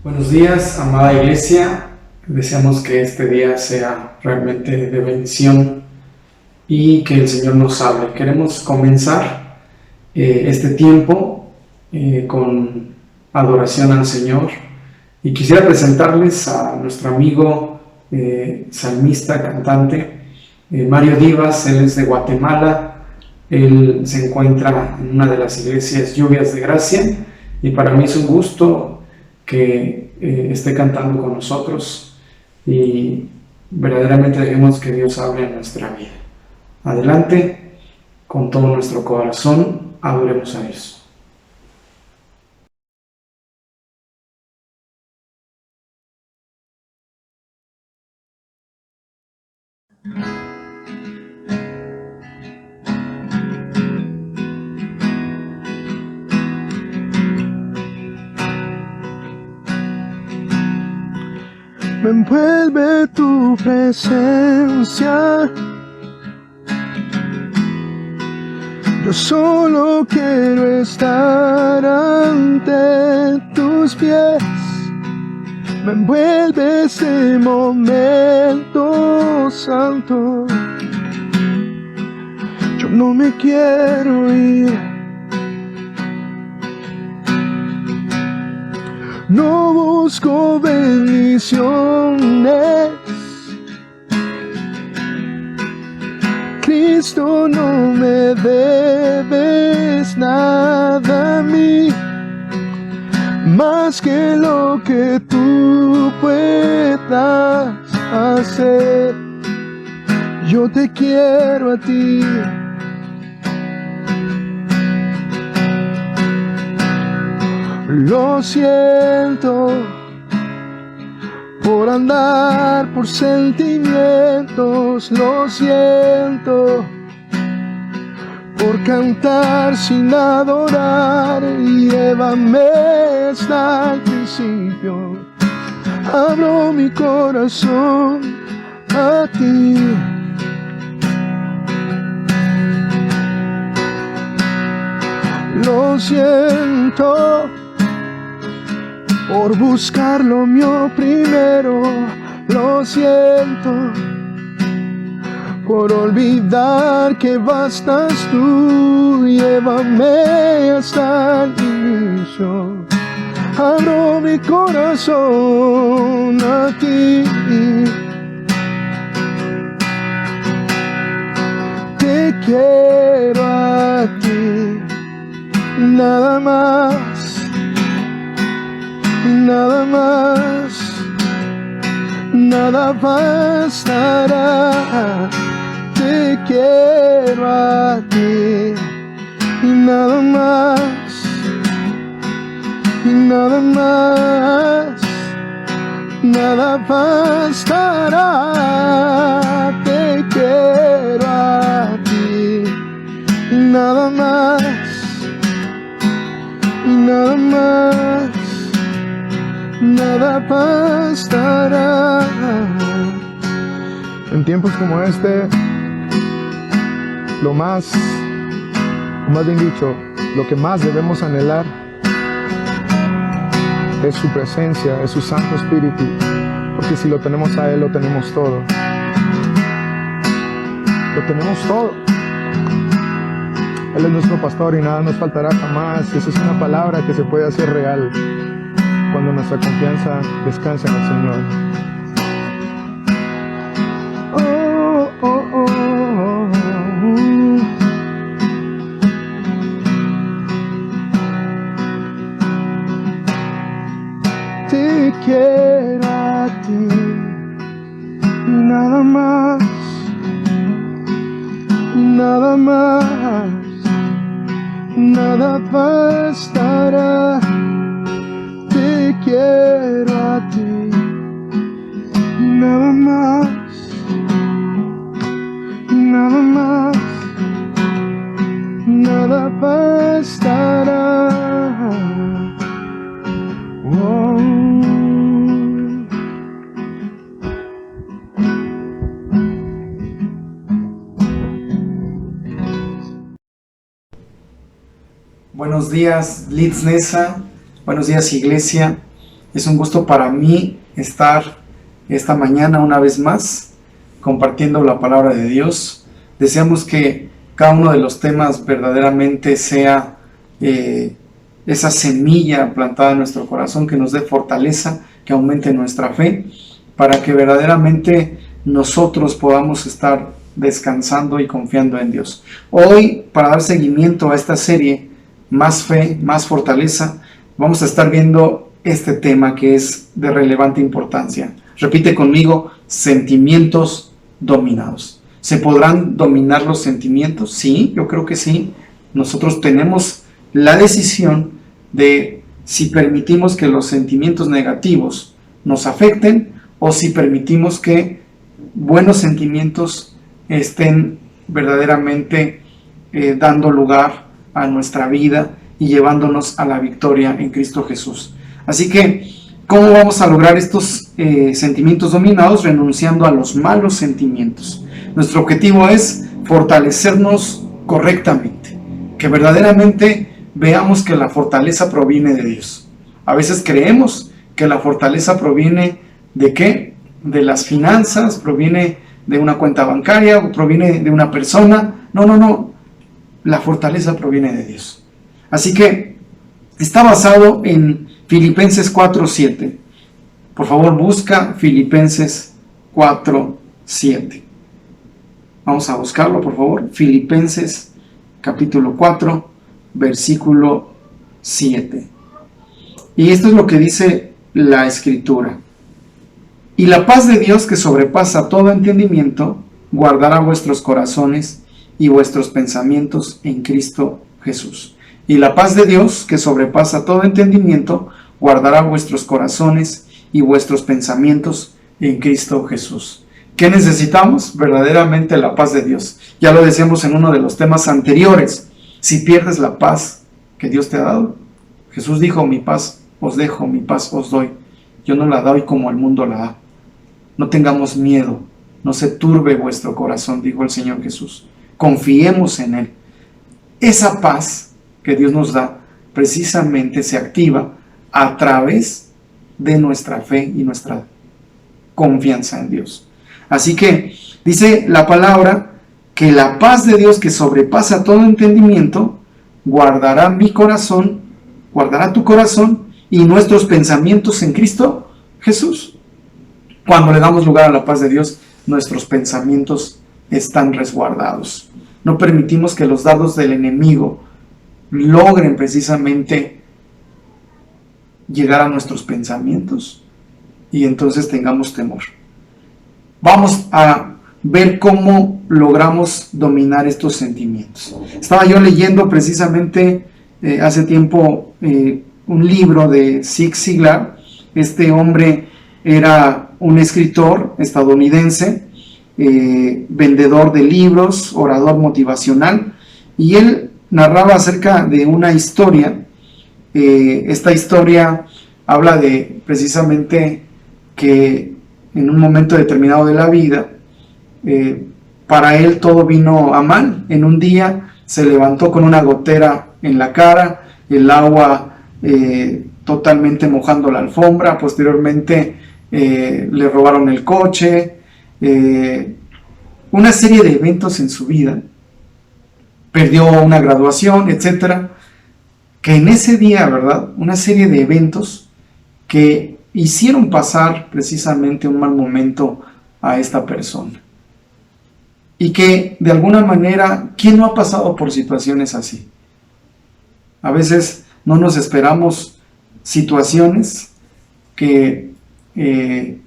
Buenos días, amada iglesia. Deseamos que este día sea realmente de bendición y que el Señor nos hable. Queremos comenzar este tiempo con adoración al Señor y quisiera presentarles a nuestro amigo salmista, cantante, Mario Divas. Él es de Guatemala. Él se encuentra en una de las iglesias Lluvias de Gracia y para mí es un gusto que esté cantando con nosotros y verdaderamente dejemos que Dios hable en nuestra vida. Adelante, con todo nuestro corazón, adoremos a Dios. Me envuelve tu presencia. Yo solo quiero estar ante tus pies. Me envuelve ese momento santo. Yo no me quiero ir. No busco bendiciones. Cristo, no me debes nada a mí, más que lo que tú puedas hacer. Yo te quiero a ti. Lo siento por andar por sentimientos, lo siento por cantar sin adorar. Llévame hasta el principio, abro mi corazón a ti. Lo siento por buscar lo mío primero, lo siento por olvidar que bastas tú. Llévame hasta el inicio, abro mi corazón a ti. Te quiero a ti, nada más. Nada más, nada bastará. Te quiero a ti, y nada más, nada bastará. Te quiero a ti, y nada más, nada bastará. En tiempos como este, lo más bien dicho, lo que más debemos anhelar es su presencia, es su Santo Espíritu, porque si lo tenemos a Él, lo tenemos todo. Lo tenemos todo. Él es nuestro pastor y nada nos faltará jamás. Esa es una palabra que se puede hacer real cuando nuestra confianza descansa en el Señor. Oh, oh, oh, oh. Te quiero a ti, nada más, nada bastará. Te quiero a ti, nada más, nada bastará. Oh. Buenos días, Litznesa. Buenos días, iglesia. Es un gusto para mí estar esta mañana una vez más compartiendo la palabra de Dios. Deseamos que cada uno de los temas verdaderamente sea esa semilla plantada en nuestro corazón, que nos dé fortaleza, que aumente nuestra fe, para que verdaderamente nosotros podamos estar descansando y confiando en Dios. Hoy, para dar seguimiento a esta serie, Más Fe, Más Fortaleza, vamos a estar viendo este tema que es de relevante importancia. Repite conmigo: sentimientos dominados. ¿Se podrán dominar los sentimientos? Sí, yo creo que sí. Nosotros tenemos la decisión de si permitimos que los sentimientos negativos nos afecten o si permitimos que buenos sentimientos estén verdaderamente dando lugar a nuestra vida y llevándonos a la victoria en Cristo Jesús. Así que, ¿cómo vamos a lograr estos sentimientos dominados? Renunciando a los malos sentimientos. Nuestro objetivo es fortalecernos correctamente, que verdaderamente veamos que la fortaleza proviene de Dios. A veces creemos que la fortaleza proviene ¿de qué? De las finanzas, proviene de una cuenta bancaria, proviene de una persona. No. La fortaleza proviene de Dios. Así que está basado en Filipenses 4:7. Por favor, busca Filipenses 4:7. Vamos a buscarlo, por favor. Filipenses capítulo 4, versículo 7. Y esto es lo que dice la Escritura. Y la paz de Dios, que sobrepasa todo entendimiento, guardará vuestros corazones y vuestros pensamientos en Cristo Jesús. Y la paz de Dios, que sobrepasa todo entendimiento, guardará vuestros corazones y vuestros pensamientos en Cristo Jesús. ¿Qué necesitamos? Verdaderamente la paz de Dios. Ya lo decíamos en uno de los temas anteriores. Si pierdes la paz que Dios te ha dado, Jesús dijo: mi paz os dejo, mi paz os doy. Yo no la doy como el mundo la da. No tengamos miedo, no se turbe vuestro corazón, dijo el Señor Jesús. Confiemos en Él. Esa paz que Dios nos da precisamente se activa a través de nuestra fe y nuestra confianza en Dios. Así que dice la palabra que la paz de Dios, que sobrepasa todo entendimiento, guardará mi corazón, guardará tu corazón y nuestros pensamientos en Cristo Jesús. Cuando le damos lugar a la paz de Dios, nuestros pensamientos están resguardados. No permitimos que los dardos del enemigo logren precisamente llegar a nuestros pensamientos y entonces tengamos temor. Vamos a ver cómo logramos dominar estos sentimientos. Estaba yo leyendo precisamente hace tiempo un libro de Zig Ziglar. Este hombre era un escritor estadounidense, vendedor de libros, orador motivacional, y él narraba acerca de una historia. Esta historia habla de precisamente que en un momento determinado de la vida, para él todo vino a mal. En un día se levantó con una gotera en la cara, el agua totalmente mojando la alfombra. Posteriormente le robaron el coche, una serie de eventos en su vida. Perdió una graduación, etcétera. Que en ese día, ¿verdad? Una serie de eventos que hicieron pasar precisamente un mal momento a esta persona. Y que de alguna manera, ¿quién no ha pasado por situaciones así? A veces no nos esperamos situaciones que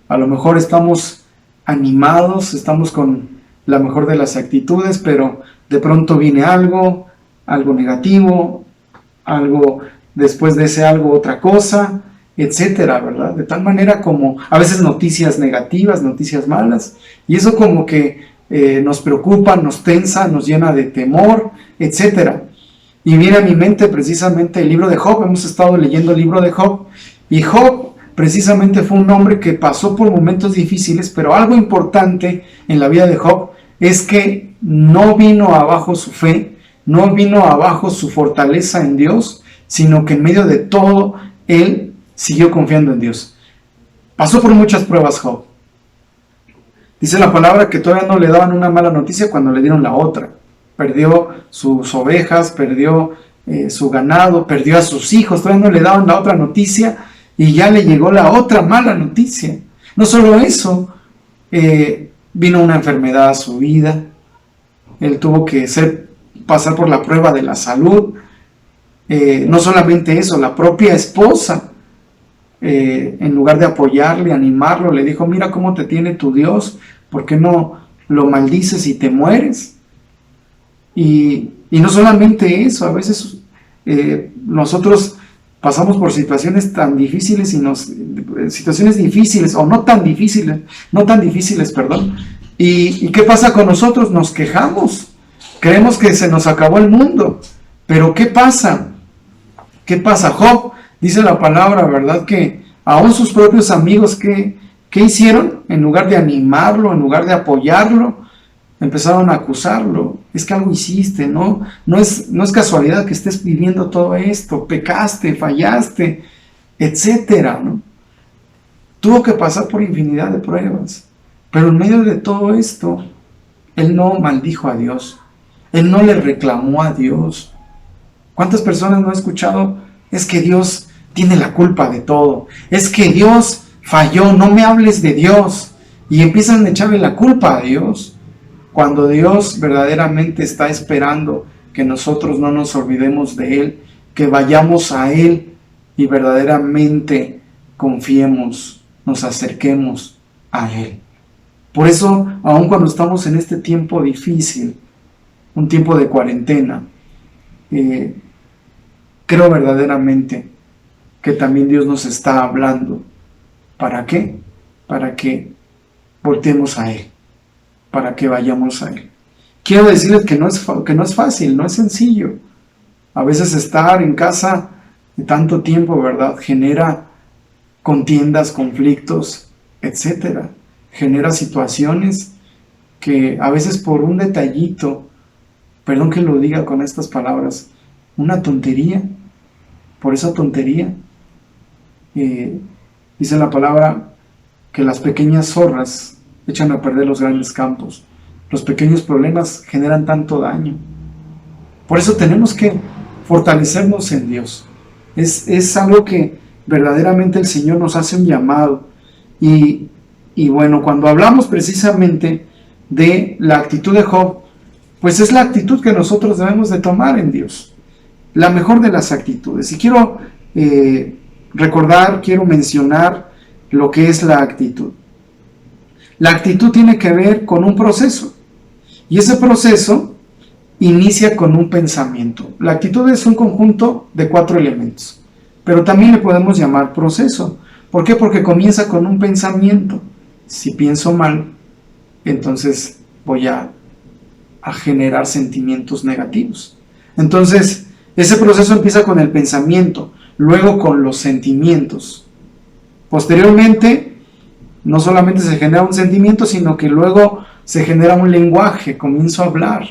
a lo mejor estamos animados, estamos con la mejor de las actitudes, pero de pronto viene algo negativo, algo después de ese algo otra cosa, etcétera, ¿verdad? De tal manera como a veces noticias negativas, noticias malas, y eso como que nos preocupa, nos tensa, nos llena de temor, etcétera. Y viene a mi mente precisamente el libro de Job. Hemos estado leyendo el libro de Job, y Job precisamente fue un hombre que pasó por momentos difíciles, pero algo importante en la vida de Job es que no vino abajo su fe, no vino abajo su fortaleza en Dios, sino que en medio de todo él siguió confiando en Dios. Pasó por muchas pruebas Job. Dice la palabra que todavía no le daban una mala noticia cuando le dieron la otra. Perdió sus ovejas, perdió su ganado, perdió a sus hijos, todavía no le daban la otra noticia y ya le llegó la otra mala noticia. No solo eso, vino una enfermedad a su vida, él tuvo que pasar por la prueba de la salud. No solamente eso, la propia esposa, en lugar de apoyarle, animarlo, le dijo: mira cómo te tiene tu Dios, ¿por qué no lo maldices y te mueres? Y no solamente eso, a veces nosotros pasamos por situaciones tan difíciles situaciones difíciles o no tan difíciles, perdón. ¿Y qué pasa con nosotros? Nos quejamos, creemos que se nos acabó el mundo, pero ¿qué pasa? ¿Qué pasa? Job, dice la palabra, ¿verdad? Que aún sus propios amigos, ¿qué hicieron? En lugar de animarlo, en lugar de apoyarlo, empezaron a acusarlo. Es que algo hiciste, ¿no? No es casualidad que estés viviendo todo esto, pecaste, fallaste, etcétera, ¿no? Tuvo que pasar por infinidad de pruebas, pero en medio de todo esto, él no maldijo a Dios, él no le reclamó a Dios. ¿Cuántas personas no he escuchado? Es que Dios tiene la culpa de todo, es que Dios falló, no me hables de Dios, y empiezan a echarle la culpa a Dios, cuando Dios verdaderamente está esperando que nosotros no nos olvidemos de Él, que vayamos a Él y verdaderamente confiemos, nos acerquemos a Él. Por eso, aun cuando estamos en este tiempo difícil, un tiempo de cuarentena, creo verdaderamente que también Dios nos está hablando. ¿Para qué? Para que volteemos a Él, para que vayamos a Él. Quiero decirles que no es fácil, no es sencillo. A veces estar en casa de tanto tiempo, ¿verdad?, genera contiendas, conflictos, etcétera. Genera situaciones que a veces por un detallito, perdón que lo diga con estas palabras, una tontería, por esa tontería, dice la palabra que las pequeñas zorras echan a perder los grandes campos. Los pequeños problemas generan tanto daño. Por eso tenemos que fortalecernos en Dios. Es algo que verdaderamente el Señor nos hace un llamado. Y bueno, cuando hablamos precisamente de la actitud de Job, pues es la actitud que nosotros debemos de tomar en Dios. La mejor de las actitudes. Y quiero quiero mencionar lo que es la actitud. La actitud tiene que ver con un proceso. Y ese proceso inicia con un pensamiento. La actitud es un conjunto de 4 elementos. Pero también le podemos llamar proceso. ¿Por qué? Porque comienza con un pensamiento. Si pienso mal, entonces voy a generar sentimientos negativos. Entonces, ese proceso empieza con el pensamiento, luego con los sentimientos. Posteriormente, no solamente se genera un sentimiento, sino que luego se genera un lenguaje, comienzo a hablar.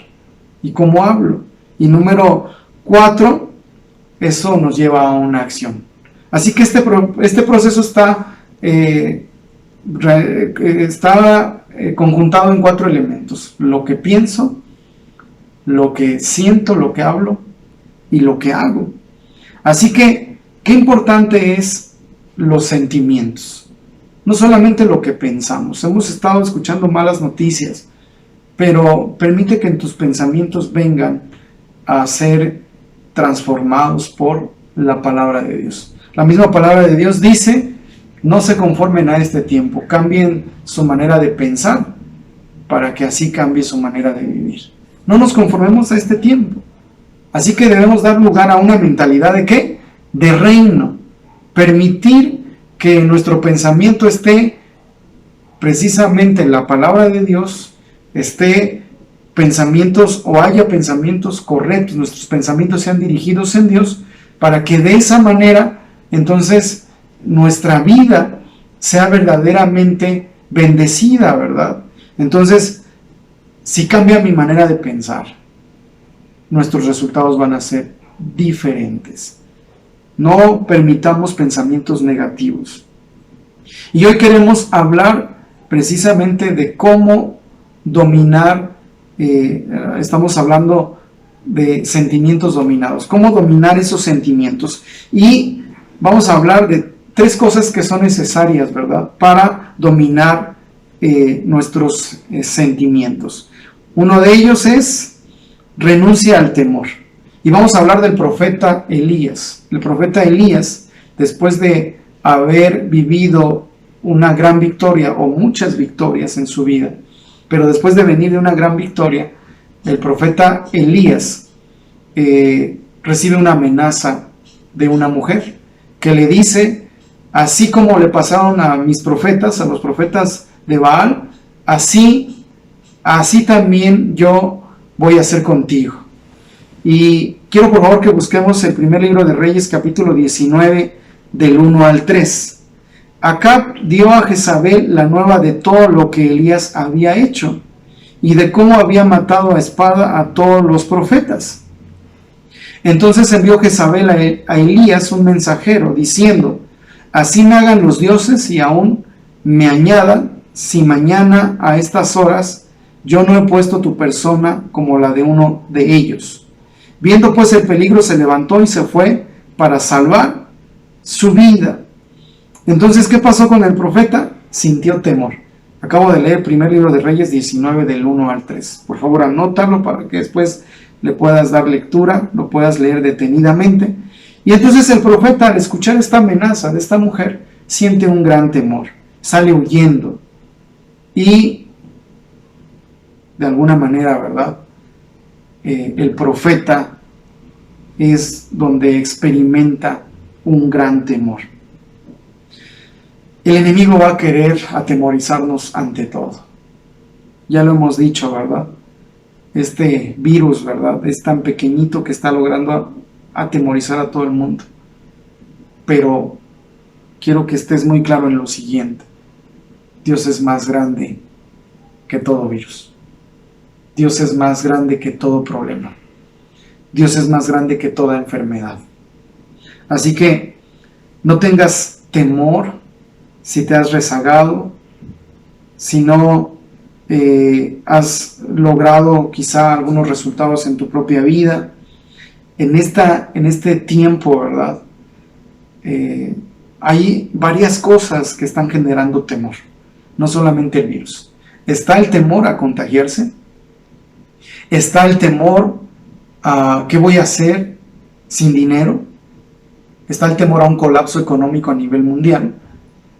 ¿Y cómo hablo? Y número 4, eso nos lleva a una acción. Así que este proceso está conjuntado en 4 elementos: lo que pienso, lo que siento, lo que hablo y lo que hago. Así que, qué importante es los sentimientos. No solamente lo que pensamos. Hemos estado escuchando malas noticias, pero permite que en tus pensamientos vengan a ser transformados por la palabra de Dios. La misma palabra de Dios dice: no se conformen a este tiempo, cambien su manera de pensar para que así cambie su manera de vivir. No nos conformemos a este tiempo. Así que debemos dar lugar a una mentalidad ¿de qué? De reino. Permitir que nuestro pensamiento esté precisamente en la palabra de Dios, haya pensamientos correctos, nuestros pensamientos sean dirigidos en Dios, para que de esa manera, entonces, nuestra vida sea verdaderamente bendecida, ¿verdad? Entonces, si cambia mi manera de pensar, nuestros resultados van a ser diferentes. No permitamos pensamientos negativos. Y hoy queremos hablar precisamente de cómo dominar, estamos hablando de sentimientos dominados, cómo dominar esos sentimientos. Y vamos a hablar de 3 cosas que son necesarias, ¿verdad?, para dominar nuestros sentimientos. Uno de ellos es renuncia al temor. Y vamos a hablar del profeta Elías. El profeta Elías, después de haber vivido una gran victoria o muchas victorias en su vida, pero después de venir de una gran victoria, el profeta Elías recibe una amenaza de una mujer que le dice: así como le pasaron a mis profetas, a los profetas de Baal, así también yo voy a hacer contigo. Y quiero por favor que busquemos el primer libro de Reyes, capítulo 19, del 1 al 3. Acab dio a Jezabel la nueva de todo lo que Elías había hecho y de cómo había matado a espada a todos los profetas. Entonces envió Jezabel a Elías un mensajero diciendo: así me hagan los dioses y aún me añadan, si mañana a estas horas yo no he puesto tu persona como la de uno de ellos. Viendo pues el peligro, se levantó y se fue para salvar su vida. Entonces, ¿qué pasó con el profeta? Sintió temor. Acabo de leer el primer libro de Reyes 19, del 1 al 3. Por favor, anótalo para que después le puedas dar lectura, lo puedas leer detenidamente. Y entonces el profeta, al escuchar esta amenaza de esta mujer, siente un gran temor. Sale huyendo. Y, de alguna manera, ¿verdad?, el profeta es donde experimenta un gran temor. El enemigo va a querer atemorizarnos ante todo. Ya lo hemos dicho, ¿verdad? Este virus, ¿verdad?, es tan pequeñito que está logrando atemorizar a todo el mundo. Pero quiero que estés muy claro en lo siguiente: Dios es más grande que todo virus. Dios es más grande que todo problema. Dios es más grande que toda enfermedad. Así que no tengas temor si te has rezagado, si no has logrado quizá algunos resultados en tu propia vida. En este tiempo, ¿verdad?, hay varias cosas que están generando temor. No solamente el virus. Está el temor a contagiarse. Está el temor a ¿qué voy a hacer sin dinero? Está el temor a un colapso económico a nivel mundial.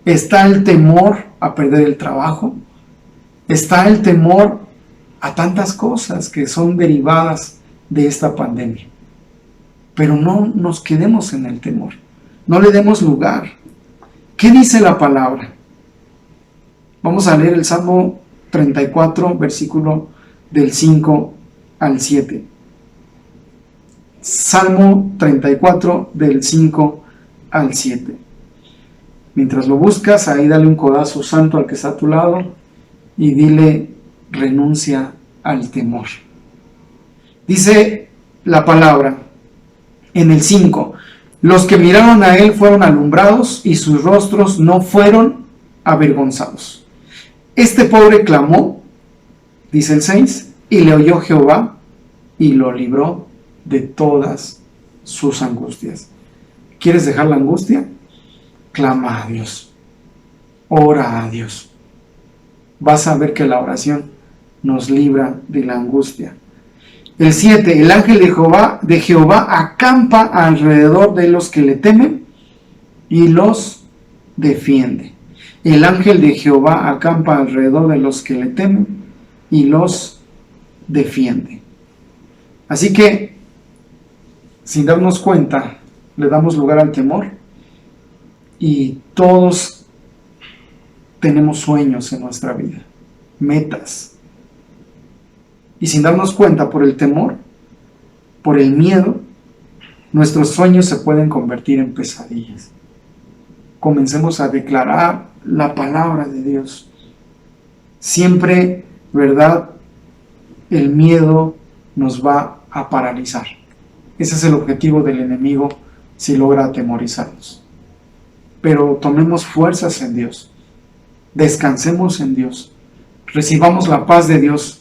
Está el temor a perder el trabajo. Está el temor a tantas cosas que son derivadas de esta pandemia. Pero no nos quedemos en el temor. No le demos lugar. ¿Qué dice la palabra? Vamos a leer el Salmo 34, versículo del 5 al 7. Salmo 34, del 5 al 7. Mientras lo buscas, ahí dale un codazo santo al que está a tu lado y dile: renuncia al temor. Dice la palabra en el 5: los que miraron a él fueron alumbrados y sus rostros no fueron avergonzados. Este pobre clamó, dice el 6, y le oyó Jehová y lo libró de todas sus angustias. ¿Quieres dejar la angustia? Clama a Dios. Ora a Dios. Vas a ver que la oración nos libra de la angustia. El 7, el ángel de Jehová acampa alrededor de los que le temen y los defiende. El ángel de Jehová acampa alrededor de los que le temen y los defiende. Así que, sin darnos cuenta, le damos lugar al temor, y todos tenemos sueños en nuestra vida, metas. Y sin darnos cuenta, por el temor, por el miedo, nuestros sueños se pueden convertir en pesadillas. Comencemos a declarar la palabra de Dios. Siempre, ¿verdad?, el miedo nos va a paralizar. Ese es el objetivo del enemigo, si logra atemorizarnos. Pero tomemos fuerzas en Dios, descansemos en Dios, recibamos la paz de Dios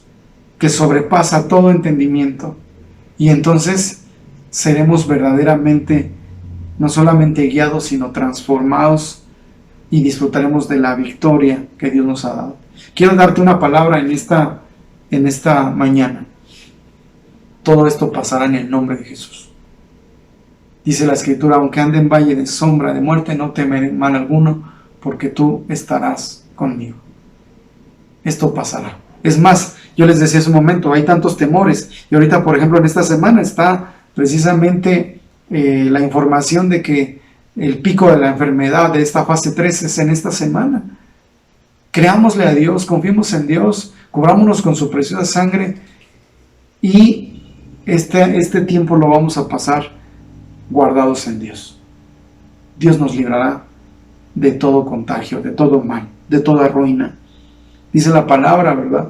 que sobrepasa todo entendimiento, y entonces seremos verdaderamente no solamente guiados, sino transformados, y disfrutaremos de la victoria que Dios nos ha dado. Quiero darte una palabra en esta mañana. Todo esto pasará en el nombre de Jesús. Dice la Escritura: aunque ande en valle de sombra de muerte, no temeré mal alguno, porque tú estarás conmigo. Esto pasará. Es más, yo les decía hace un momento, hay tantos temores, y ahorita, por ejemplo, en esta semana está precisamente la información de que el pico de la enfermedad de esta fase 3 es en esta semana. Creámosle a Dios, confiemos en Dios, cubrámonos con su preciosa sangre, y este tiempo lo vamos a pasar guardados en Dios. Dios nos librará de todo contagio, de todo mal, de toda ruina. Dice la palabra, ¿verdad?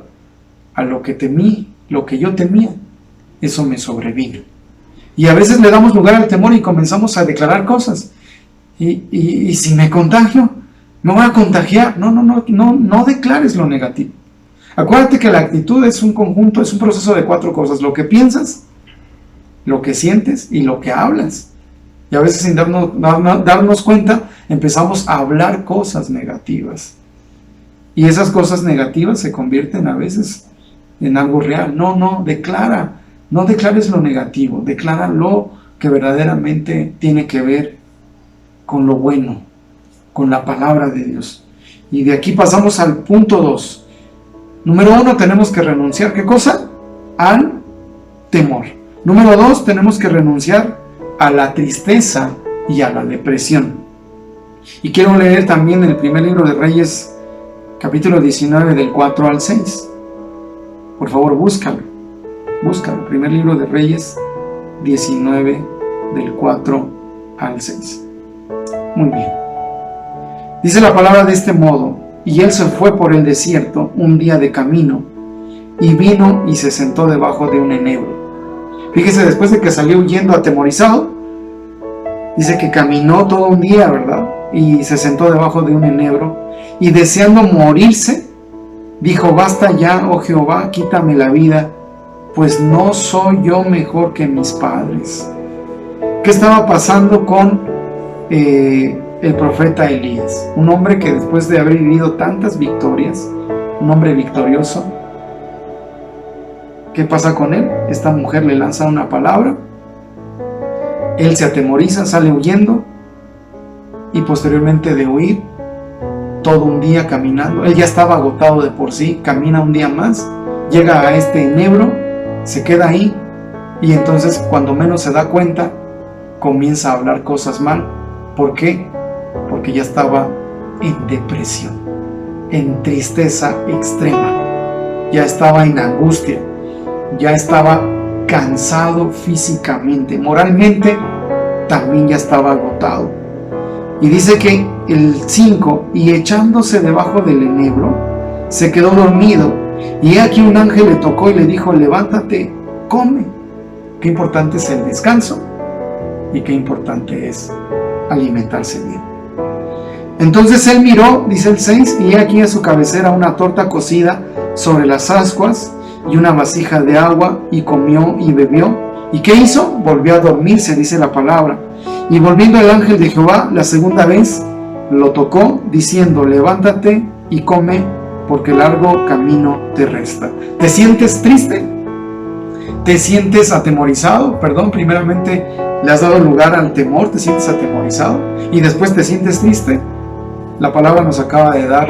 A lo que temí, lo que yo temía, eso me sobrevino. Y a veces le damos lugar al temor y comenzamos a declarar cosas. Y si me contagio, me voy a contagiar. No declares lo negativo. Acuérdate que la actitud es un conjunto, es un proceso de 4 cosas: lo que piensas, lo que sientes y lo que hablas. Y a veces, sin darnos cuenta, empezamos a hablar cosas negativas. Y esas cosas negativas se convierten a veces en algo real. Declara. No declares lo negativo, declara lo que verdaderamente tiene que ver con lo bueno, con la palabra de Dios. Y de aquí pasamos al punto 2. Número 1, tenemos que renunciar, ¿qué cosa? Al temor. Número 2, tenemos que renunciar a la tristeza y a la depresión. Y quiero leer también el primer libro de Reyes, capítulo 19, del 4 al 6. Por favor, búscalo. Primer libro de Reyes 19, del 4 al 6. Muy bien. Dice la palabra de este modo: y él se fue por el desierto un día de camino, y vino y se sentó debajo de un enebro. Fíjese, después de que salió huyendo atemorizado, dice que caminó todo un día, ¿verdad? Y se sentó debajo de un enebro, y deseando morirse, dijo: basta ya, oh Jehová, quítame la vida, pues no soy yo mejor que mis padres. ¿Qué estaba pasando con el profeta Elías? Un hombre que después de haber vivido tantas victorias, un hombre victorioso. ¿Qué pasa con él? Esta mujer le lanza una palabra, él se atemoriza, sale huyendo, y posteriormente de huir, todo un día caminando, él ya estaba agotado de por sí, camina un día más, llega a este enebro, se queda ahí, y entonces cuando menos se da cuenta, comienza a hablar cosas mal. ¿Por qué? Porque ya estaba en depresión, en tristeza extrema, ya estaba en angustia, ya estaba cansado físicamente, moralmente también ya estaba agotado. Y dice que el 5, y echándose debajo del enebro, se quedó dormido. Y aquí un ángel le tocó y le dijo: levántate, come. Qué importante es el descanso y qué importante es alimentarse bien. Entonces él miró, dice el 6, y aquí a su cabecera una torta cocida sobre las ascuas y una vasija de agua, y comió y bebió. ¿Y qué hizo? Volvió a dormirse, dice la palabra. Y volviendo el ángel de Jehová la segunda vez, lo tocó, diciendo: levántate y come, porque largo camino te resta. ¿Te sientes triste? ¿Te sientes atemorizado? Primeramente le has dado lugar al temor, te sientes atemorizado, y después te sientes triste. La palabra nos acaba de dar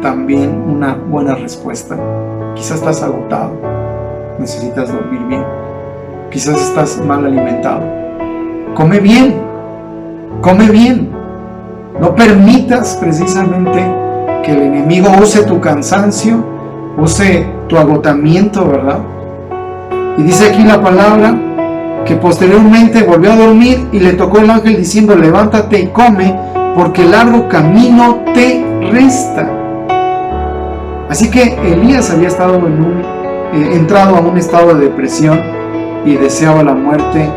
también una buena respuesta. Quizás estás agotado, necesitas dormir bien, quizás estás mal alimentado. Come bien, no permitas precisamente que el enemigo use tu cansancio, use tu agotamiento, ¿verdad? Y dice aquí la palabra que posteriormente volvió a dormir, y le tocó el ángel diciendo: levántate y come, porque largo camino te resta. Así que Elías había estado entrado a un estado de depresión y deseaba la muerte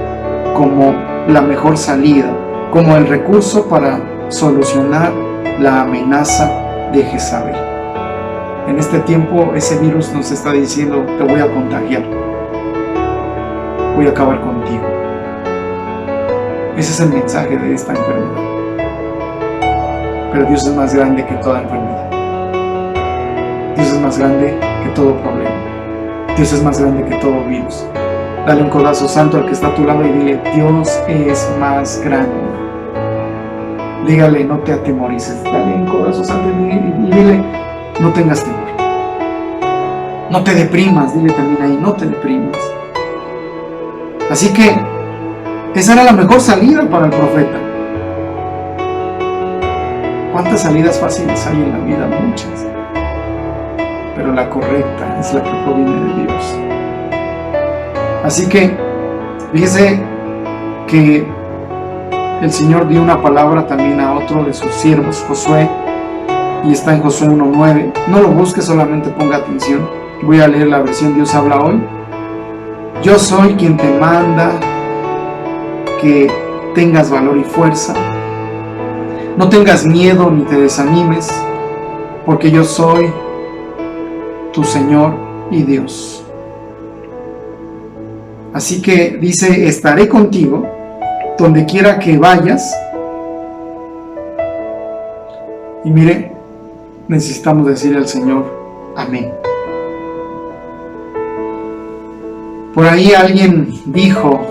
como la mejor salida. como el recurso para solucionar la amenaza de Jezabel. En este tiempo ese virus nos está diciendo: te voy a contagiar, voy a acabar contigo. Ese es el mensaje de esta enfermedad. Pero Dios es más grande que toda enfermedad. Dios es más grande que todo problema. Dios es más grande que todo virus. Dale un codazo santo al que está a tu lado y dile: Dios es más grande. Dígale: no te atemorices. Dale un codazo santo y dile: no tengas temor. No te deprimas. Dile también ahí: no te deprimas. Así que esa era la mejor salida para el profeta. ¿Cuántas salidas fáciles hay en la vida? Muchas. Pero la correcta es la que proviene de Dios. Así que fíjese que el Señor dio una palabra también a otro de sus siervos, Josué, y está en Josué 1:9. No lo busque, solamente ponga atención. Voy a leer la versión Dios habla hoy. Yo soy quien te manda que tengas valor y fuerza. No tengas miedo ni te desanimes, porque yo soy tu Señor y Dios. Así que dice: estaré contigo donde quiera que vayas. Y mire, necesitamos decirle al Señor: amén. Por ahí alguien dijo: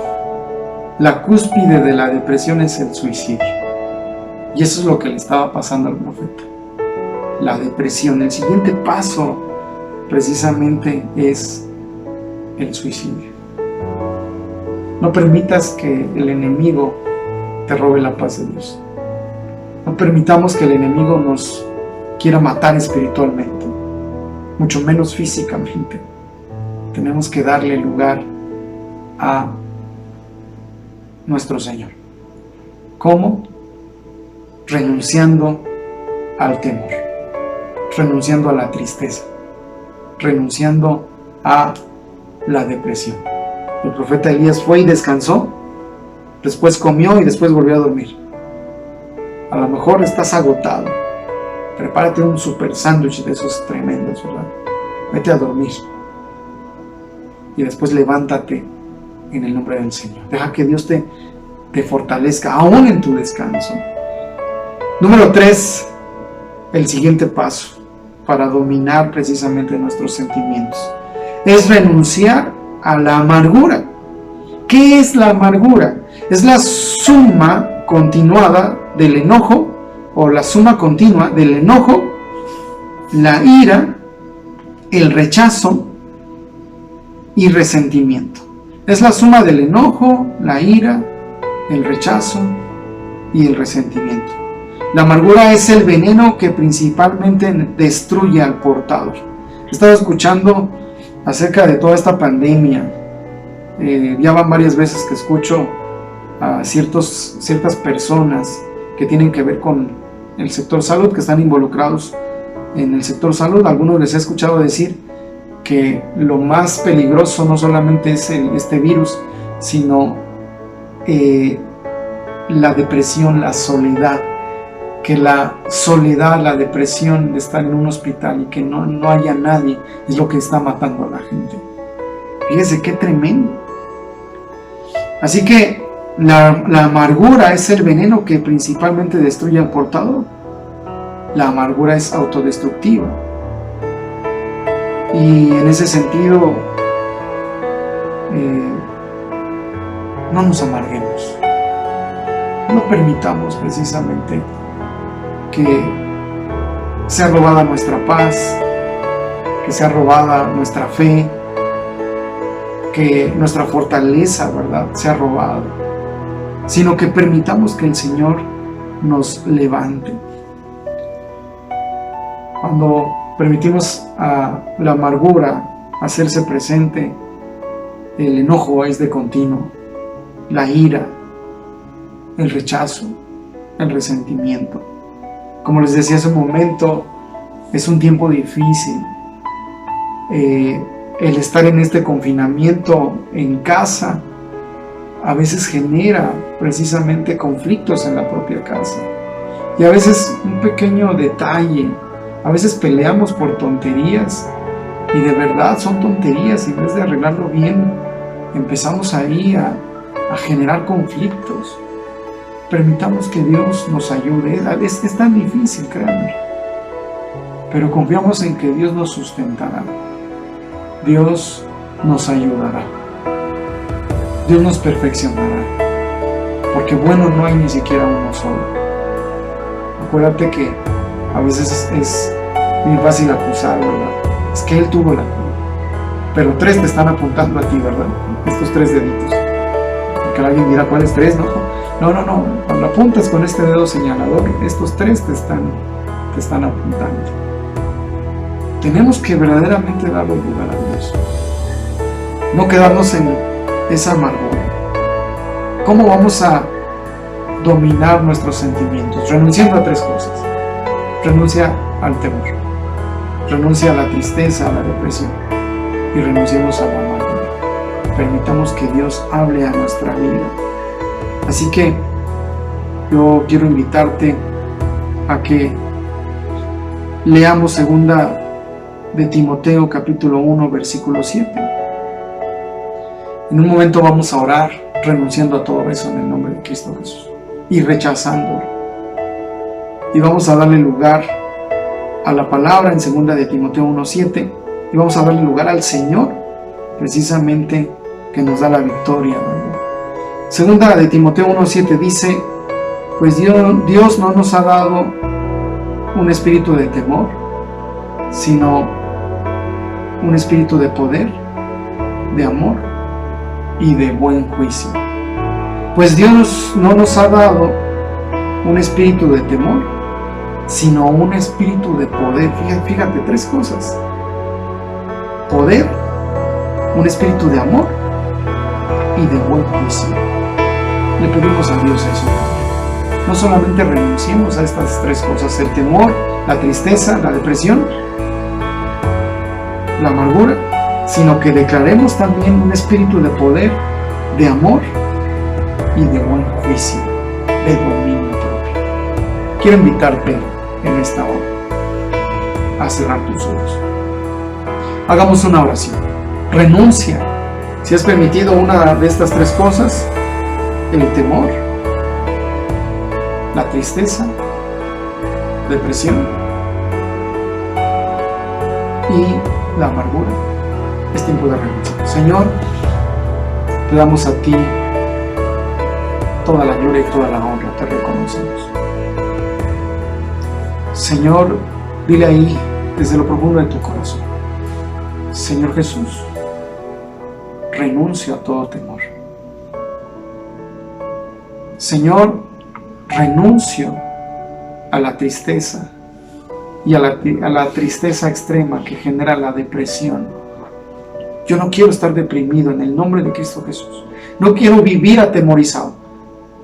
la cúspide de la depresión es el suicidio. Y eso es lo que le estaba pasando al profeta. La depresión. El siguiente paso precisamente es el suicidio. No permitas que el enemigo te robe la paz de Dios. No permitamos que el enemigo nos quiera matar espiritualmente, mucho menos físicamente. Tenemos que darle lugar a nuestro Señor. ¿Cómo? Renunciando al temor, renunciando a la tristeza, renunciando a la depresión. El profeta Elías fue y descansó, después comió y después volvió a dormir. A lo mejor estás agotado. Prepárate un super sándwich de esos tremendos, ¿verdad? Vete a dormir. Y después levántate en el nombre del Señor. Deja que Dios te fortalezca, aún en tu descanso. Número 3, el siguiente paso para dominar precisamente nuestros sentimientos es renunciar a la amargura. ¿Qué es la amargura? Es la suma continuada del enojo, o la suma continua del enojo, la ira, el rechazo y resentimiento. Es la suma del enojo, la ira, el rechazo y el resentimiento. La amargura es el veneno que principalmente destruye al portador. Estaba escuchando acerca de toda esta pandemia. Ya van varias veces que escucho a ciertas personas que tienen que ver con el sector salud, que están involucrados en el sector salud. Algunos les he escuchado decir que lo más peligroso no solamente es este virus, sino la depresión, la soledad. Que la soledad, la depresión de estar en un hospital y que no haya nadie es lo que está matando a la gente. Fíjese qué tremendo. Así que la amargura es el veneno que principalmente destruye al portador. La amargura es autodestructiva. Y en ese sentido, no nos amarguemos. No permitamos precisamente que sea robada nuestra paz, que sea robada nuestra fe, que nuestra fortaleza, ¿verdad?, sea robada, sino que permitamos que el Señor nos levante. Cuando permitimos a la amargura hacerse presente, el enojo es de continuo, la ira, el rechazo, el resentimiento. Como les decía hace un momento, es un tiempo difícil. El estar en este confinamiento en casa a veces genera precisamente conflictos en la propia casa. Y a veces un pequeño detalle, a veces peleamos por tonterías, y de verdad son tonterías, y en vez de arreglarlo bien, empezamos ahí a generar conflictos. Permitamos que Dios nos ayude. Es tan difícil, créanme, pero confiamos en que Dios nos sustentará. Dios nos ayudará. Dios nos perfeccionará, porque bueno no hay ni siquiera uno solo. Acuérdate que a veces es bien fácil acusar, ¿verdad? Es que Él tuvo la culpa, pero 3 te están apuntando a ti, ¿verdad? Estos 3 deditos. Porque alguien dirá, ¿cuáles 3? No. Cuando apuntas con este dedo señalador, estos 3 te están apuntando. Tenemos que verdaderamente darle lugar a Dios. No quedarnos en esa amargura. ¿Cómo vamos a dominar nuestros sentimientos? Renunciando a 3 cosas. Renuncia al temor, renuncia a la tristeza, a la depresión, y renunciemos a la amargura. Permitamos que Dios hable a nuestra vida. Así que yo quiero invitarte a que leamos 2 de Timoteo capítulo 1 versículo 7. En un momento vamos a orar renunciando a todo eso en el nombre de Cristo Jesús y rechazándolo, y vamos a darle lugar a la palabra en 2 de Timoteo 1:7, y vamos a darle lugar al Señor precisamente que nos da la victoria, ¿verdad? 2 de Timoteo 1:7 dice: pues Dios no nos ha dado un espíritu de temor, sino un espíritu de poder, de amor y de buen juicio. Pues Dios no nos ha dado un espíritu de temor, sino un espíritu de poder. Fíjate, 3 cosas: poder, un espíritu de amor y de buen juicio. Le pedimos a Dios eso. No solamente renunciemos a estas 3 cosas: el temor, la tristeza, la depresión, la amargura, sino que declaremos también un espíritu de poder, de amor y de buen juicio, de dominio propio. Quiero invitarte en esta hora a cerrar tus ojos. Hagamos una oración. Renuncia, si has permitido una de estas 3 cosas: el temor, la tristeza, depresión y la amargura. Es tiempo de renunciar. Señor, te damos a ti toda la gloria y toda la honra, te reconocemos. Señor, dile ahí desde lo profundo de tu corazón: Señor Jesús, renuncio a todo temor. Señor, renuncio a la tristeza y a la tristeza extrema que genera la depresión. Yo no quiero estar deprimido en el nombre de Cristo Jesús. No quiero vivir atemorizado.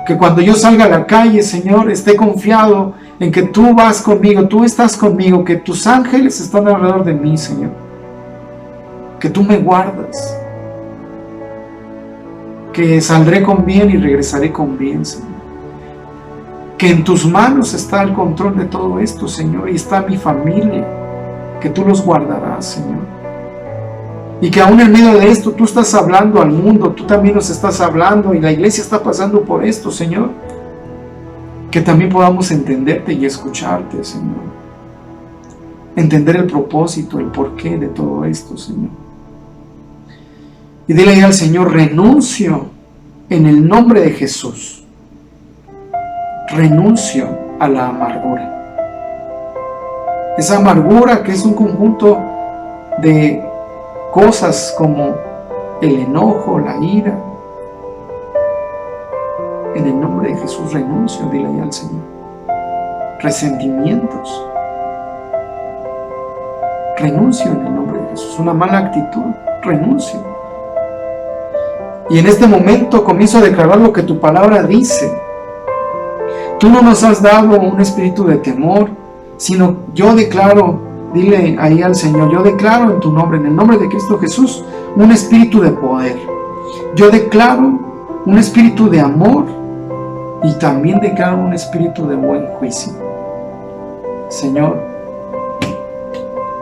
Que cuando yo salga a la calle, Señor, esté confiado en que tú vas conmigo, tú estás conmigo, que tus ángeles están alrededor de mí, Señor. Que tú me guardas. Que saldré con bien y regresaré con bien, Señor. Que en tus manos está el control de todo esto, Señor, y está mi familia. Que tú los guardarás, Señor. Y que aún en medio de esto tú estás hablando al mundo, tú también nos estás hablando, y la iglesia está pasando por esto, Señor. Que también podamos entenderte y escucharte, Señor. Entender el propósito, el porqué de todo esto, Señor. Y dile ahí al Señor: renuncio en el nombre de Jesús. Renuncio a la amargura. Esa amargura que es un conjunto de cosas como el enojo, la ira. En el nombre de Jesús renuncio, dile ahí al Señor. Resentimientos. Renuncio en el nombre de Jesús. Una mala actitud, renuncio. Y en este momento comienzo a declarar lo que tu palabra dice. Tú no nos has dado un espíritu de temor, sino yo declaro, dile ahí al Señor, yo declaro en el nombre de Cristo Jesús, un espíritu de poder. Yo declaro un espíritu de amor y también declaro un espíritu de buen juicio. Señor,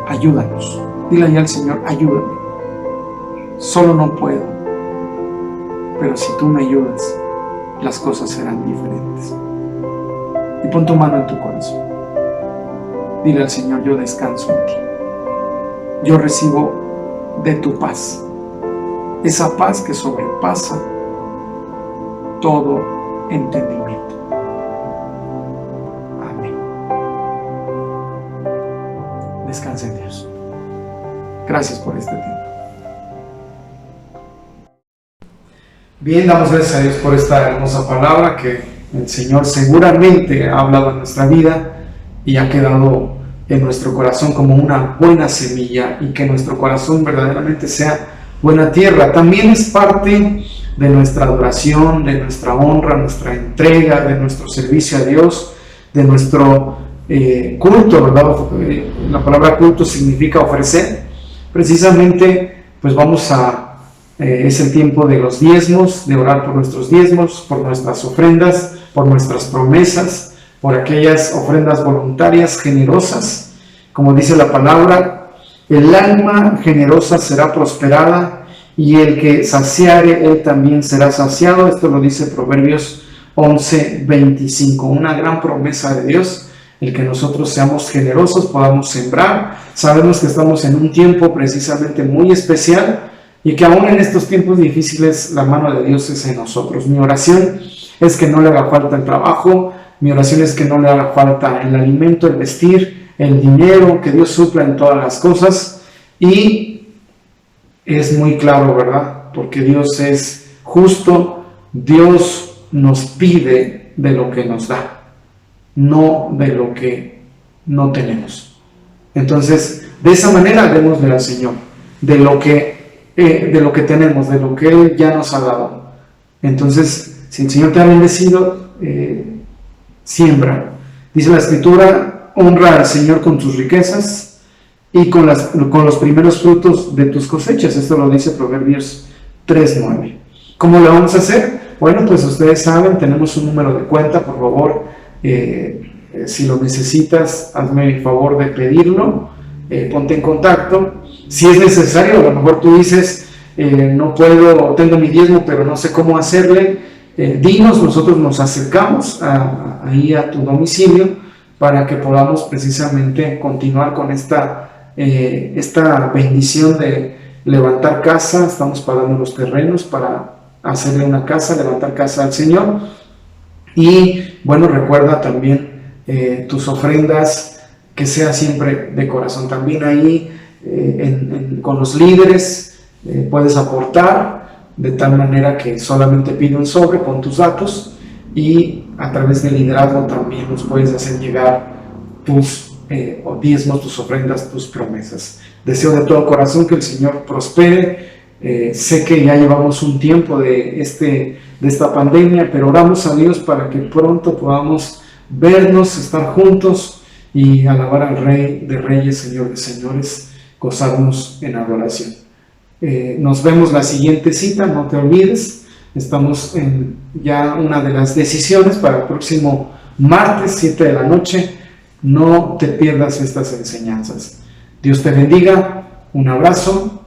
ayúdanos. Dile ahí al Señor, ayúdame. Solo no puedo, pero si tú me ayudas, las cosas serán diferentes. Y pon tu mano en tu corazón. Dile al Señor, yo descanso en ti. Yo recibo de tu paz. Esa paz que sobrepasa todo entendimiento. Amén. Descansa en Dios. Gracias por este tiempo. Bien, damos gracias a Dios por esta hermosa palabra que el Señor seguramente ha hablado en nuestra vida y ha quedado en nuestro corazón como una buena semilla, y que nuestro corazón verdaderamente sea buena tierra. También es parte de nuestra adoración, de nuestra honra, nuestra entrega, de nuestro servicio a Dios, de nuestro culto, ¿verdad? La palabra culto significa ofrecer. Precisamente, pues es el tiempo de los diezmos, de orar por nuestros diezmos, por nuestras ofrendas, por nuestras promesas, por aquellas ofrendas voluntarias, generosas. Como dice la palabra, el alma generosa será prosperada, y el que saciare, él también será saciado. Esto lo dice Proverbios 11:25. Una gran promesa de Dios, el que nosotros seamos generosos, podamos sembrar. Sabemos que estamos en un tiempo precisamente muy especial, y que aún en estos tiempos difíciles la mano de Dios es en nosotros. Mi oración es que no le haga falta el trabajo, mi oración es que no le haga falta el alimento, el vestir, el dinero, que Dios supla en todas las cosas. Y es muy claro, ¿verdad? Porque Dios es justo, Dios nos pide de lo que nos da, no de lo que no tenemos. Entonces, de esa manera démosle al Señor, de lo que tenemos, de lo que Él ya nos ha dado. Entonces, si el Señor te ha bendecido, siembra. Dice la Escritura, honra al Señor con tus riquezas y con los primeros frutos de tus cosechas. Esto lo dice Proverbios 3:9. ¿Cómo lo vamos a hacer? Bueno, pues ustedes saben, tenemos un número de cuenta. Por favor, si lo necesitas, hazme el favor de pedirlo, ponte en contacto. Si es necesario, a lo mejor tú dices, no puedo, tengo mi diezmo, pero no sé cómo hacerle, dinos, nosotros nos acercamos ahí a tu domicilio para que podamos precisamente continuar con esta bendición de levantar casa. Estamos pagando los terrenos para hacerle una casa, levantar casa al Señor. Y bueno, recuerda también tus ofrendas, que sea siempre de corazón. También ahí con los líderes puedes aportar, de tal manera que solamente pide un sobre con tus datos, y a través del liderazgo también nos puedes hacer llegar tus diezmos, tus ofrendas, tus promesas. Deseo de todo corazón que el Señor prospere. Sé que ya llevamos un tiempo de esta pandemia, pero oramos a Dios para que pronto podamos vernos, estar juntos y alabar al Rey de Reyes, Señor de Señores, gozarnos en adoración. Nos vemos la siguiente cita, no te olvides. Estamos en ya una de las decisiones para el próximo martes, 7 de la noche. No te pierdas estas enseñanzas. Dios te bendiga. Un abrazo.